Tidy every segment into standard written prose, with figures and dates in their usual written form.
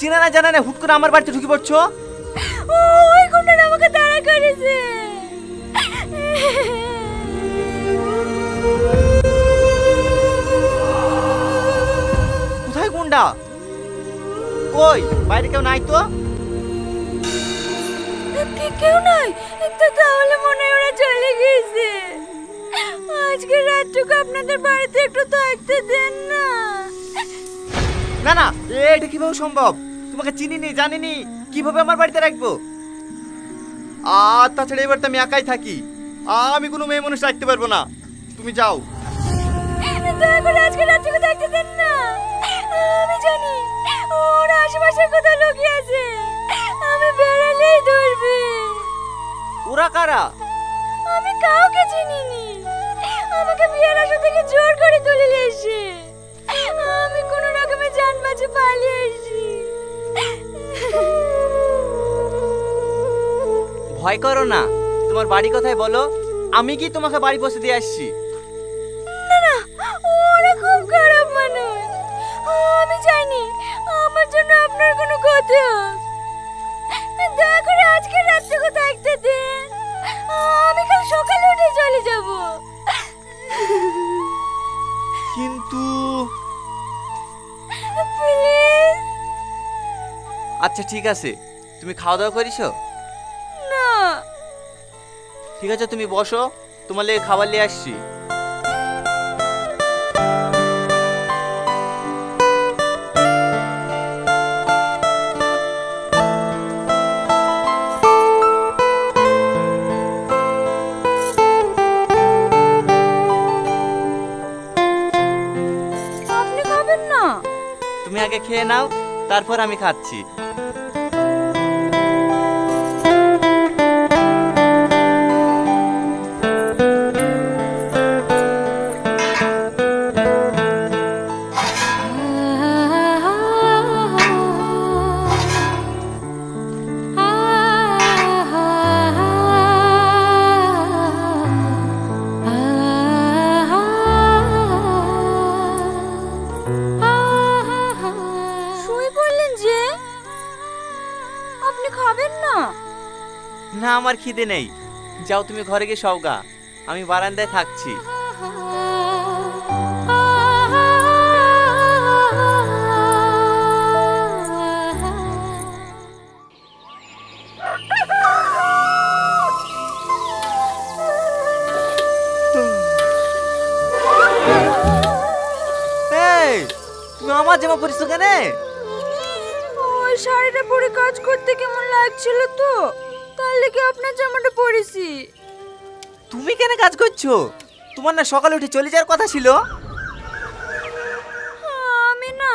চেনা না জানা না হুট করে আমার বাড়িতে ঢুকে পড়ছো? ওই গুন্ডাটা আমাকে তাড়া করেছে। কোথায় গুন্ডা? কই বাইরে কেউ নাই তো? কেউ নাই তো? তাহলে মনে হয় ওরা চলে গেছে। আজকে রাতটুকু আপনাদের বাড়িতে একটু থাকতে দেন না। না না, এটা কিভাবে সম্ভব? তোমাকে চিনিনি জানিনি, কিভাবে আমার বাড়িতে রাখবো? আর তাছাড়া এবার তো আমি একাই থাকি, আমি কোনো মেয়ে মানুষ রাখতে পারবো না। তুমি যাও। দয়া করে আজকে রাতটুকু থাকতে দেন না। আমি জানি ওরা আশেপাশে কোথাও লুকিয়ে আছে, আমি বেরোলেই ধরবে। ওরা কারা? আমি কাউকে চিনিনি, আমাকে বিয়ের আসা থেকে জোর করে তুলে নিয়ে এসে আমি কোনো রকমে জান বাঁচে পালিয়ে এসেছি। ভয় করো না, তোমার বাড়ি কোথায় বলো, আমি কি তোমাকে বাড়ি পৌঁছে দিয়ে আসছি। না না, ওরা খুব খারাপ মানুষ, আমি চাইনি আমার জন্য আপনার কোনো ক্ষতি হোক। দয়া করে আজকে রাতটুকু থাকতে দেন, আমি কাল সকালে উঠে চলে যাব। কিন্তু প্লিজ। আচ্ছা ঠিক আছে, তুমি খাওয়া দাওয়া করিছো? না। ঠিক আছে তুমি বসো, তোমার লেগে খাবার নিয়ে আসছি। আপনি খাবেন না? তুমি আগে খেয়ে নাও, তারপর আমি খাচ্ছি। না আমার খিদে নেই, যাও তুমি ঘরে গিয়ে সওগা, আমি বারান্দায় থাকছি। তুমি আমার জামা পরিছো কেন? ওই শাড়িটা পরে কাজ করতে কেমন লাগছিল তো, তার লেগে আপনার জামাটা পরেছি। তুমি কেন কাজ করছো? তোমার না সকালে উঠে চলে যাওয়ার কথা ছিল? আমি না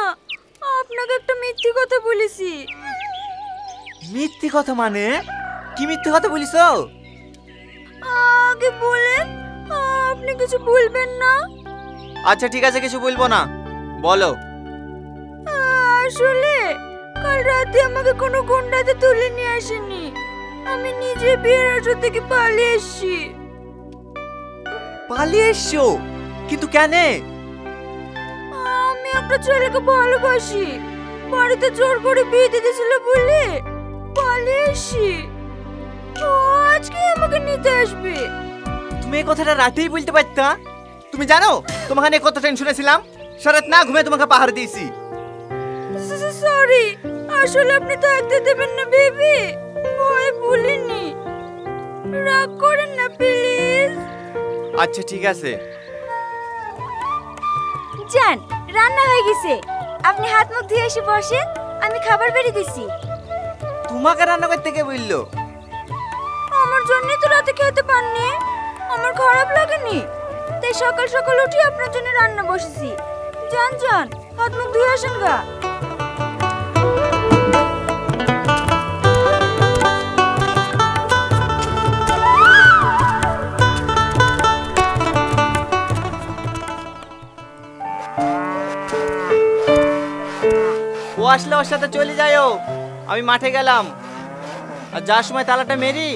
আপনাকে একটা মিথ্যে কথা বলেছি। মিথ্যে কথা মানে? কি মিথ্যে কথা বলিছো? আগে বলেন, আপনি কিছু বলবেন না? আচ্ছা ঠিক আছে, কিছু বলবো না, বলো। আসলে কাল রাতে আমাকে কোনো গুন্ডাতে তুলে নিয়ে আসেনি, আমি নিজে বিয়ের আসর থেকে পালিয়ে এসেছি। পালিয়ে এসছো? কিন্তু কেন? আমি একটা ছেলেকে ভালোবাসি, বাড়িতে জোর করে বিয়ে দিতেছিল বলে পালিয়ে এসেছি। ও আজকে আমাকে নিতে আসবে। তুমি এই কথাটা রাতেই বলতে পারতা? তুমি জানো তোমাকে নিয়ে কত টেনশনে ছিলাম, সারাত না ঘুমিয়ে তোমাকে পাহাড় দিয়েছি। সরি, আসলে আপনি থাকতে দেবেন না বেবি, ভয় বলিনি, রাগ করেন না প্লিজ। আচ্ছা ঠিক আছে। জান, রান্না হয়ে গেছে, আপনি হাত মুখ ধুয়ে এসে বসেন, আমি খাবার বেড়ে দিছি। তোমাকে রান্না করতে কে বললো? আমার জন্য তো রাতে খেতে পাননি, আমার খারাপ লাগেনি, তাই সকাল সকাল উঠে আপনার জন্য রান্না বসেছি। যান যান, হাত মুখ ধুয়ে আসেন গা। ও আসলে ওর সাথে চলে যাও, আমি মাঠে গেলাম। আর যার সময় তালাটা মেরি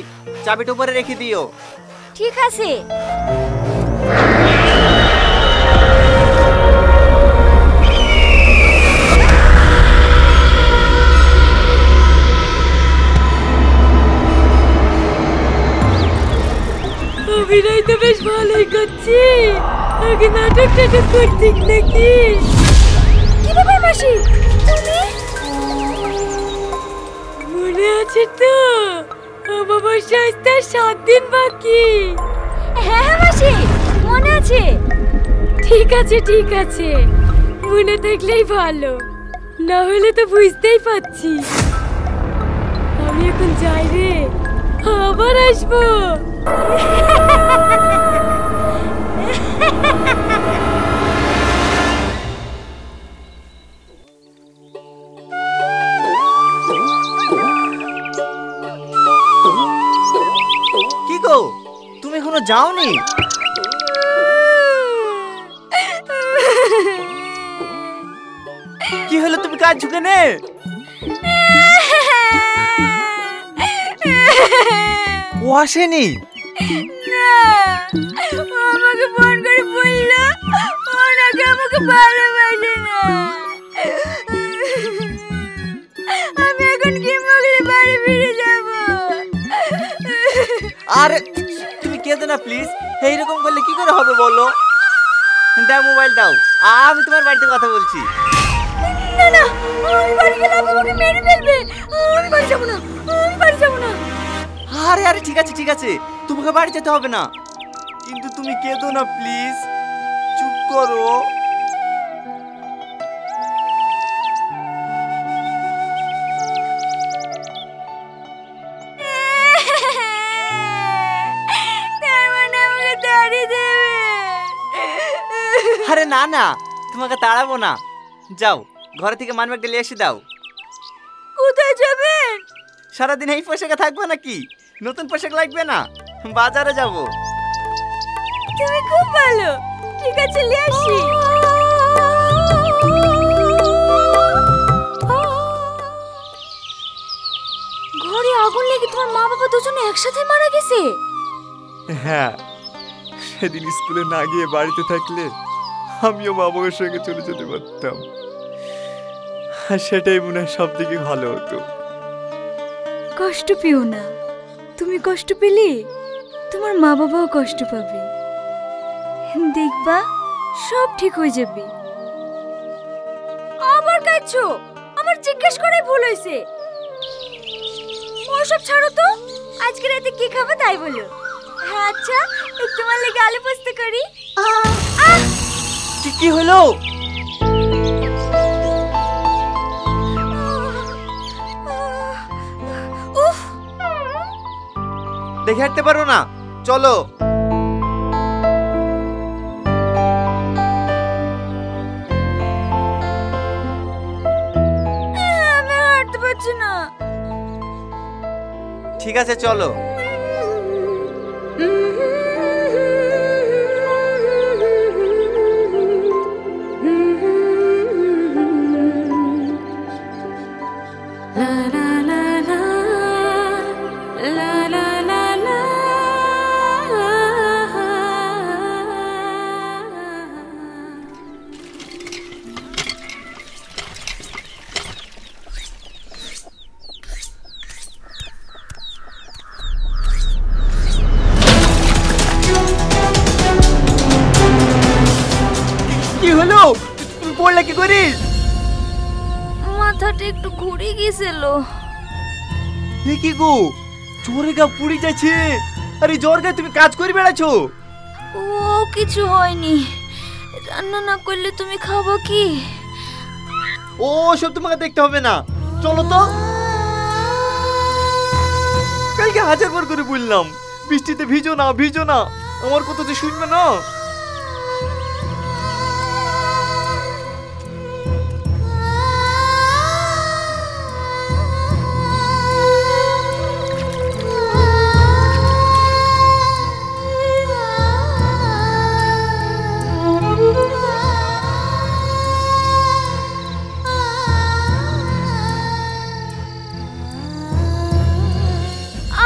চাবিটা উপরে রেখে দিও। ঠিক আছে। নাটক করছিস নাকি? কি ব্যাপার মাসি, তুমি? মনে আছে তো বাবার শাস্তার 7 দিন বাকি? হ্যাঁ হ্যাঁ মাসি, মনে আছে। ঠিক আছে ঠিক আছে, মনে থাকলেই ভালো, না হলে তো বুঝতেই পারছি। আমি এখন যাই রে, আবার আসবো। কি গো, তুমি এখনো যাওনি? কি হলো, তুমি কাজ ঝুঁকে নে? ও আসেনি? না, ও আমাকে ফোন করে বলল ও নাকি আমাকে ভালোবাসে না। আমি এখন কি মগলে বাড়ি ফিরে যাব? আরে তুমি কেঁদো না প্লিজ, এইরকম করলে কি করে হবে বলো? দাও মোবাইল দাও, আমি তোমার বাড়িতে কথা বলছি। না না, আমি বাড়ি গেলে আমাকে মেরে ফেলবে। আমি বাড়ি যাব না, আমি বাড়ি যাব না। আরে আরে ঠিক আছে ঠিক আছে, তোমাকে বাড়ি যেতে হবে না, কিন্তু তুমি কেঁদো না প্লিজ, চুপ করো। তার মানে আমাকে তাড়িয়ে দেবে? আরে না না, তোমাকে তাড়াবো না, যাও ঘরে থেকে মানব্যাগটা নিয়ে এসে দাও। কোথায় যাবেন? সারাদিন এই পোশাকে থাকবো নাকি? নতুন পোশাক লাগবে না, বাজারে যাব। তুমি খুব ভালো, ঠিক আছে নিয়ে আসি। ঘরে আগুন লেগে তোমার মা বাবা দুজনে একসাথে মারা গেছে? হ্যাঁ, সেদিন স্কুলে না গিয়ে বাড়িতে থাকলে আমিও মা বাবার সঙ্গে চলে যেতে পারতাম, আর সেটাই মনে হয় সব থেকে ভালো হতো। কষ্ট পেও না, তুমি কষ্ট পেলে তোমার মা বাবাও কষ্ট পাবে। দেখবা সব ঠিক হয়ে যাবে। আবার কাঁদছো? আমার জিজ্ঞেস করে ভুল হয়েছে। ওসব ছাড়ো তো, আজকে রাতে কি খাবে তাই বলো। আচ্ছা, তোমার লেগে আলু পোস্ত করি। কি হলো? উফ, দেখে হাঁটতে পারো না, চলো। আমি হাঁটতে পারছি না। ঠিক আছে চলো। কি হলো, তুমি পড়লে কি করিস? মাথাটা একটু ঘুরে গিয়েছিল। এ কি গো, জ্বরে গা পুড়ে যাচ্ছে। আরে জ্বর গায়ে তুমি কাজ করে বেড়াচ্ছো? ও কিছু হয়নি, রান্না না করলে তুমি খাবো কি? ও সব তোমাকে দেখতে হবে না, চলো তো। কালকে 1000 বার করে বললাম বৃষ্টিতে ভিজো না ভিজো না, আমার কথা তো শুনবে না।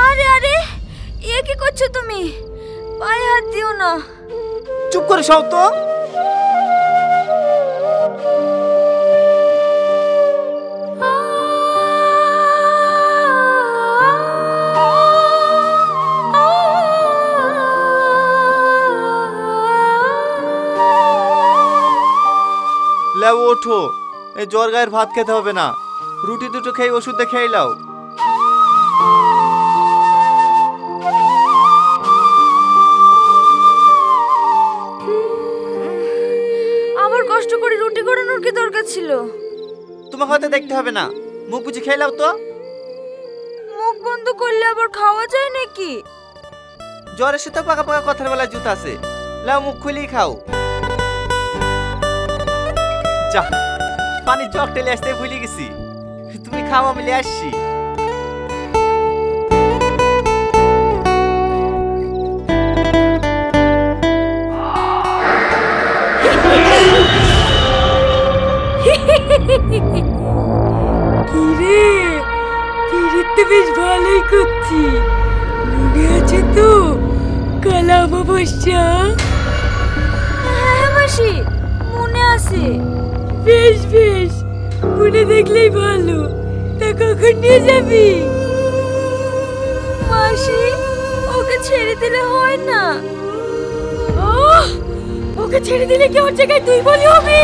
আরে আরে, এ কি করছো তুমি? পায়ে হাত দিও না। চুপ করে সব তো। লেও ওঠো, এই জ্বর গায়ের ভাত খেতে হবে না, রুটি দুটো খেয়ে ওষুধ দিয়ে খেয়ে লাও। আমার কষ্ট করে রুটি করানোর কি দরকার ছিল? তোমাকে হয়তো দেখতে হবে না, মুখ বুঝে খেয়ে লাও তো। মুখ বন্ধ করলে আবার খাওয়া যায় নাকি? জ্বরের সাথে পাকা পাকা কথার বেলা জুত আছে, লাও মুখ খুলেই খাও। যা, পানির জগ টেলে আসতে ভুলে গেছি, তুমি খাও আমি নিয়ে আসছি। কিরে, পিরিত তো বেশ ভালোই করছি। মনে আছে তো কাল অমাবস্যা? হ্যাঁ মাসি, মনে আছে। বেশ বেশ, মনে দেখলেই ভালো। তা কখন নিয়ে যাবি? মাসি, ওকে ছেড়ে দিলে হয় না। ওকে ছেড়ে দিলে কি ওর জায়গায় তুই বলি হবি?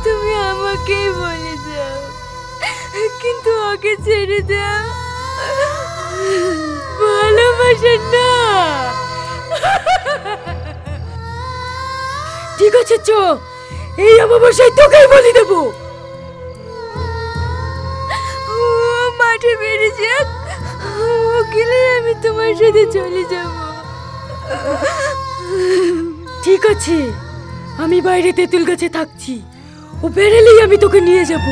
তুমি আমাকেই বলে দাও, কিন্তু ওকে ছেড়ে দাও। ভালোবাসে না। ঠিক আছে চ, এই অমাবস্যায় তোকেই বলি দেবো। মাঠে বেরিয়ে যাক, গেলে আমি তোমার সাথে চলে যাব। ঠিক আছে, আমি বাইরে তেঁতুল গাছে থাকছি, ও বেরেলেই আমি তোকে নিয়ে যাব।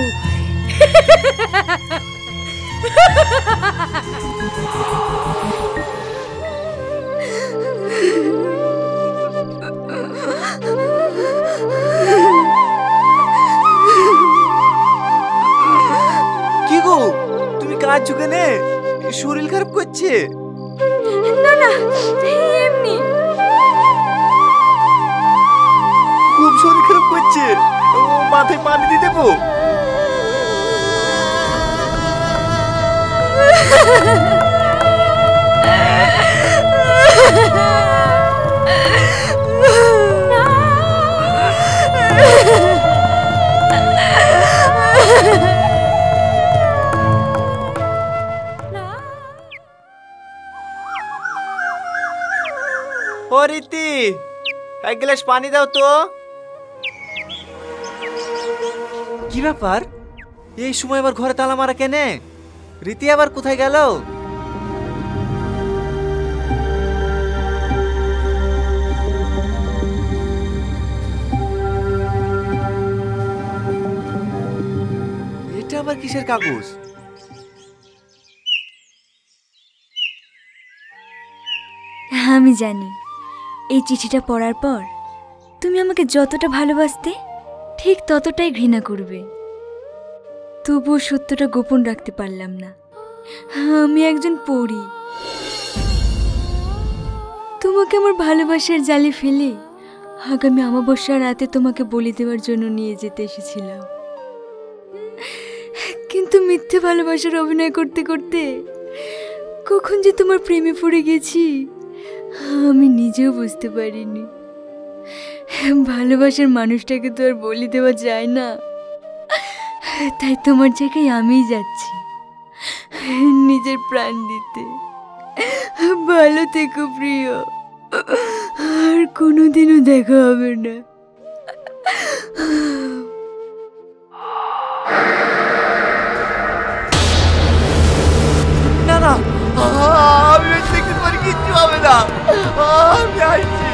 কি গো, তুমি কাঁদছো কেন? শরীর খারাপ করছে? না না, এমনি। খুব শরীর খারাপ করছে, ও মাথায় পানি দিয়ে দেবো? ও রীতি, এক গ্লাস পানি দাও তো। কি ব্যাপার, এই সময় আবার ঘরে তালা মারা কেনে? রীতি আবার কোথায় গেল? এটা আবার কিসের কাগজ? আমি জানি এই চিঠিটা পড়ার পর তুমি আমাকে যতটা ভালোবাসতে ঠিক ততটাই ঘৃণা করবে। তবুও সত্যটা গোপন রাখতে পারলাম না। আমি একজন পরী। তোমাকে আমার ভালোবাসার জালে ফেলে আগামী অমাবস্যার রাতে তোমাকে বলি দেওয়ার জন্য নিয়ে যেতে এসেছিলাম, কিন্তু মিথ্যে ভালোবাসার অভিনয় করতে করতে কখন যে তোমার প্রেমে পড়ে গেছি আমি নিজেও বুঝতে পারিনি। ভালোবাসার মানুষটাকে তো আর বলি দেওয়া যায় না, তাই তোমার জায়গায় আমিই যাচ্ছি নিজের প্রাণ দিতে। ভালো থেকো প্রিয়, আর কোনোদিনও দেখা হবে না। না না, আমি দেখতে পারি, কিচ্ছু হবে না, আমি আসছি।